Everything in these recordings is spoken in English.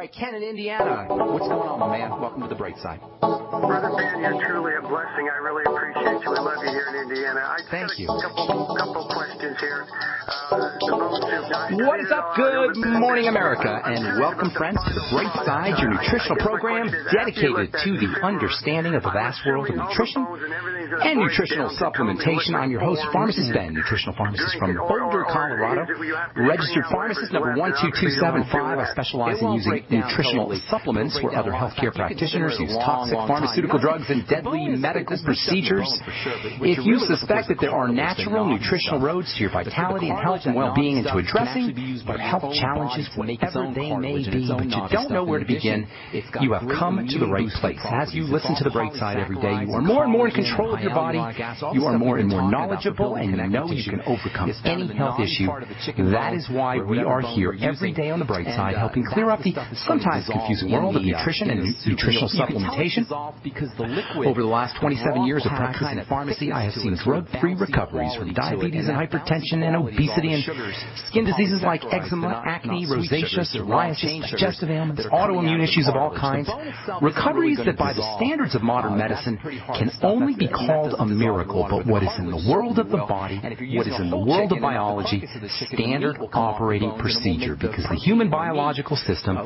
All right, Ken in Indiana, what's going on, my man? Welcome to the Brightside. Brother Ben, you're truly a blessing. I really appreciate you. We love you here in Indiana. Thank you. Couple questions here. What is up? Good morning, America, and welcome, friends, to the Brightside, your nutritional program dedicated to the understanding of the vast world of nutrition and nutritional supplementation. I'm your host, Pharmacist Ben, nutritional pharmacist from Boulder, Colorado, registered pharmacist number 12275. I specialize in using nutritional supplements where other healthcare practitioners use toxic pharmaceutical drugs and deadly medical procedures. If you suspect that there are natural nutritional roads to your vitality and health and well-being and to addressing your health challenges, whatever they may be, but you don't know where to begin, you have come to the right place. As you listen to the Brightside every day, you are more and more in control of your body, you are more and more knowledgeable, and you know you can overcome any health issue. That is why we are here every day on the Brightside, helping clear up the sometimes confusing world of nutrition and nutritional supplementation. Over the last 27 years of practicing pharmacy, I have seen drug-free recoveries from diabetes and hypertension and obesity and skin diseases like eczema, acne, rosacea, psoriasis, digestive ailments, autoimmune issues of all kinds. Recoveries that by the standards of modern medicine can only be called a miracle, but what is in the world of the body, what is in the world of biology, standard operating procedure, because the human biological system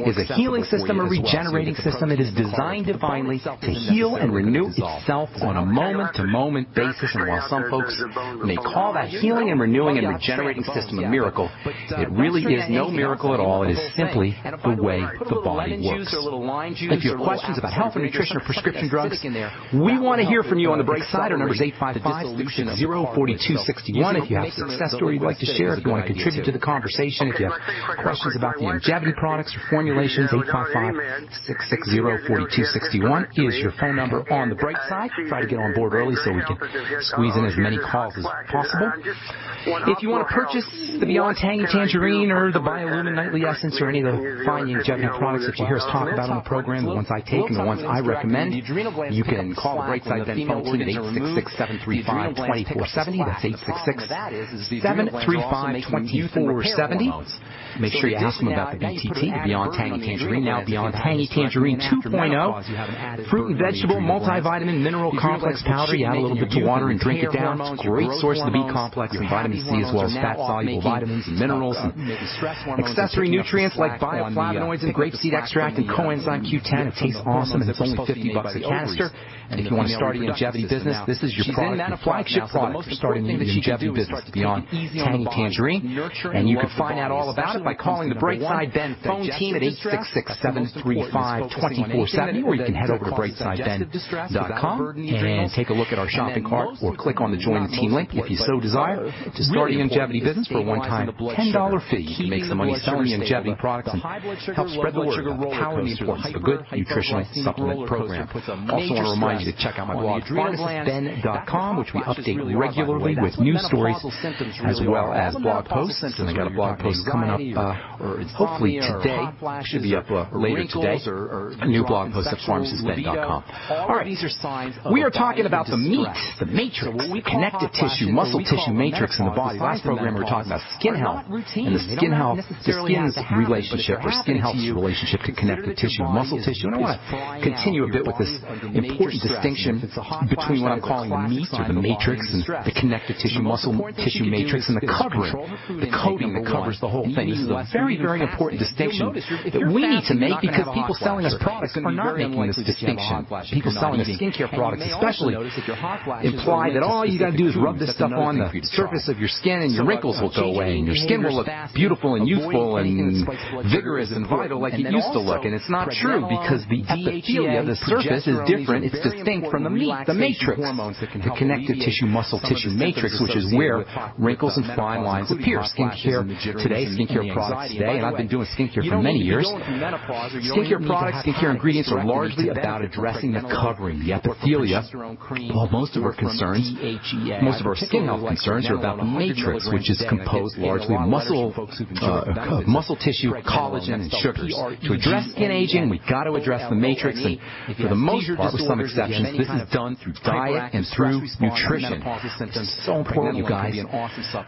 is a healing system, a regenerating system. It is designed divinely to heal and renew itself on a moment-to-moment basis, and while some folks may call that healing and renewing and regenerating system a miracle, it really is no miracle at all. It is simply the way the body works. If you have questions about health and nutrition or prescription drugs, we want to hear from you on the Brightside. Our number is 855-660-4261. If you have a success story you'd like to share, if you want to contribute to the conversation, if you have questions about the longevity products or formulations, 855-660-4261 is your phone number on the Brightside. Try to get on board early so we can squeeze in as many calls as possible. If you want to purchase the Beyond Tangy Tangerine or the Biolumin Nightly Essence or any of the fine longevity products that you hear us talk about on the program, the ones I take and the ones I recommend, you can call the Brightside Ben phone team at 866-735-2470. That's 866-735-2470. Make sure you ask them about the BTT, the Beyond Tangy Tangerine, now Beyond Tangy Tangerine 2.0. Fruit and vegetable, multivitamin, mineral complex powder. You add a little bit to water and drink it down. It's a great source of the B complex and vitamin C, as well as fat-soluble vitamins and minerals and accessory nutrients like bioflavonoids and grapeseed extract and coenzyme Q10. It tastes awesome, and it's only $50 a canister. And if you want to start a longevity business, this is your product, your flagship product for starting a longevity business, Beyond Tangy Tangerine. And you can find out all about it by calling the Brightside Ben phone team at 866-735-2470, or you can head over to brightsideben.com and take a look at our shopping cart or click on the Join the Team link if you so desire to start a longevity business for a one-time $10 fee. You can make some money selling longevity products and help spread the word about the power and the importance of a good nutritional supplement program. Also want to remind you to check out my blog, pharmacistben.com, which we update regularly with news stories as well as blog posts. And I got a blog post coming up hopefully today, should be up later today, a new blog post at pharmacistben.com. All right, we are talking about the meat, the matrix, connective tissue, muscle tissue matrix in the body. Last program we were talking about skin health and the skin health, the skin's relationship or skin health's relationship to connective tissue and muscle tissue. And I want to continue a bit with this important distinction between what I'm calling the meat or the matrix and the connective tissue, muscle tissue matrix, and the covering, the coating that covers the whole thing. This is a very, very important distinction that we need to make because people selling us products are not making this distinction. People selling us skincare products especially imply that all you got to do is rub this stuff on the surface of your skin and your wrinkles will go away and your skin will look beautiful and youthful and vigorous and vital like it used to look. And it's not true because the epithelia, the surface, is different. It's distinct from the meat, the matrix, the connective tissue, muscle tissue matrix, which is where wrinkles and fine lines appear. Skincare today, skincare products today, and I've been doing skincare for many years. Skincare products, skincare ingredients are largely about addressing the covering, the epithelia. While most of our concerns, most of our skin health concerns are about the matrix, which is composed largely of muscle tissue, collagen, and sugars. To address skin aging, we've got to address the matrix, and for the most part, with some exceptions, this is done through diet and through nutrition. It's so important, you guys.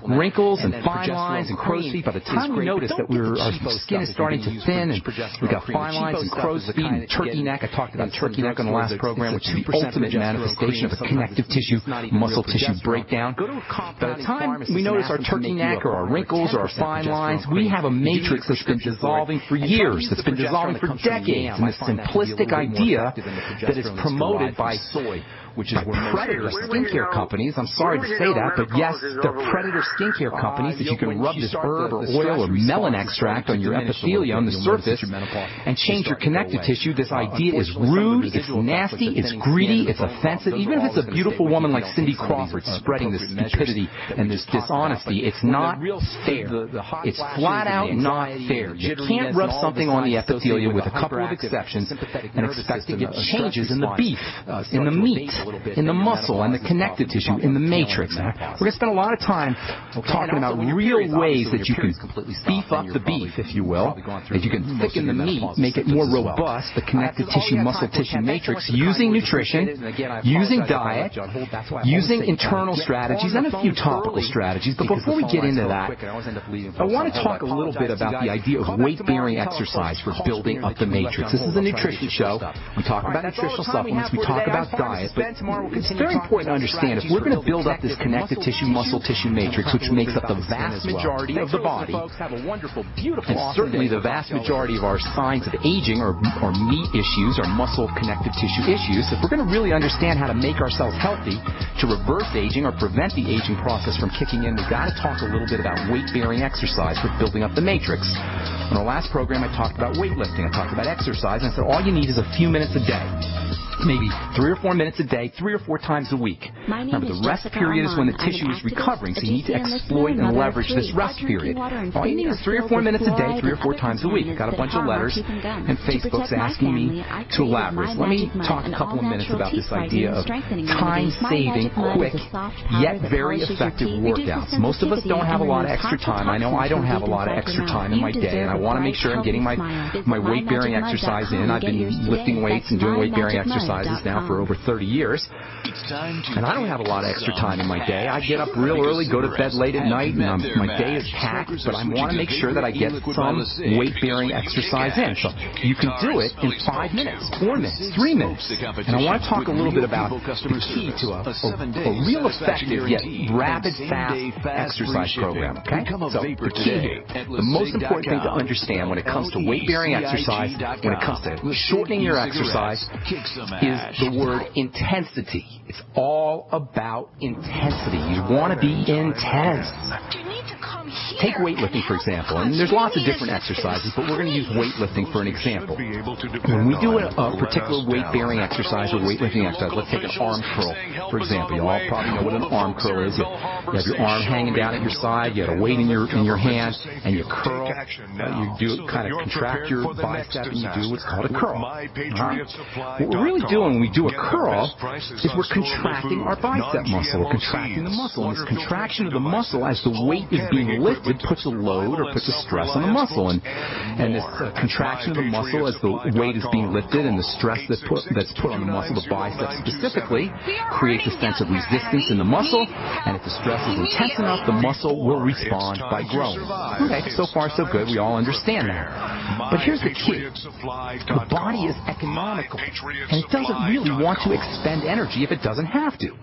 Wrinkles and fine lines and crow's feet, by the time we notice that our skin is starting to thin, and we've got fine lines and crow's feet and turkey neck. I talked about turkey neck on the last program, which is the ultimate manifestation of a connective tissue, muscle tissue breakdown. By the time we notice our turkey neck or our wrinkles or our fine lines, we have a matrix that's been dissolving for years, that's been dissolving for decades, and this simplistic idea that is promoted by predator skincare companies. I'm sorry to say that, but yes, they're predator skincare companies that you can rub this herb or oil or melon extract on your epithelia on the surface and change your connective tissue. This idea is rude, it's nasty, it's greedy, it's offensive. Even if it's a beautiful woman like Cindy Crawford spreading this stupidity and this dishonesty, it's not fair. It's flat out not fair. You can't rub something on the epithelia, with a couple of exceptions, and expect to get changes in the beef, in the meat, in the muscle, and the connective tissue, in the matrix. We're going to spend a lot of time talking about real ways that you can beef up the beef, if you will, that you can thicken the meat, make it more robust, the connective tissue, muscle tissue matrix, using nutrition, using diet, using internal strategies, and a few topical strategies. But before we get into that, I want to talk a little bit about the idea of weight-bearing exercise for building up the matrix. This is a nutrition show. We talk about nutritional supplements. We talk about diet. But it's very important to understand, if we're going to build up this connective tissue, muscle tissue matrix, which makes up the vast majority of the body, and certainly the vast majority of our signs of aging or meat issues or muscle connective tissue issues, if we're going to really understand how to make ourselves healthy, to reverse aging or prevent the aging process from kicking in, we've got to talk a little bit about weight-bearing exercise for building up the matrix. On our last program, I talked about weightlifting. I talked about exercise, and I said all you need is a few minutes a day. Maybe 3 or 4 minutes a day, 3 or 4 times a week. Remember, the rest period is when the tissue is recovering, so you need to exploit and leverage this rest period. All you need is 3 or 4 minutes a day, 3 or 4 times a week. Got a bunch of letters and Facebook's asking me to elaborate. Let me talk a couple of minutes about this idea of time-saving, quick, yet very effective workouts. Most of us don't have a lot of extra time. I know I don't have a lot of extra time in my day, and I want to make sure I'm getting my weight-bearing exercise in. I've been lifting weights and doing weight-bearing exercises now for over 30 years, and I don't have a lot of extra time in my day. I get up real early, go to bed late at night, and my day is packed, but I want to make sure that I get some weight-bearing exercise in. So you can do it in 5 minutes, 4 minutes, 3 minutes. And I want to talk a little bit about the key to a real effective yet rapid, fast exercise program. Okay? So the key here, the most important thing to understand when it comes to weight-bearing exercise, when it comes to shortening your exercise, is the word intensity. It's all about intensity. You want to be intense. Take weightlifting, for example, and there's lots of different exercises, but we're going to use weightlifting for an example. When we do a particular weight-bearing exercise or weightlifting exercise, let's take an arm curl, for example. You all probably know what an arm curl is. You have your arm hanging down at your side, you have a weight in your hand, and you curl. You do kind of contract your bicep, and you do what's called a curl. What we're really doing when we do a curl is we're contracting our bicep muscle. We're contracting the muscle, and this contraction of the muscle as the weight is being lifted puts a load or puts a stress on the muscle, and this contraction of the muscle as the weight is being lifted and the stress that's put on the muscle, the bicep specifically, creates a sense of resistance in the muscle, and if the stress is intense enough, the muscle will respond by growing. Okay, so far so good. We all understand that. But here's the key. The body is economical, and it doesn't really want to expend energy if it doesn't have to.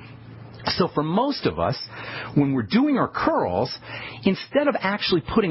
So for most of us, when we're doing our curls, instead of actually putting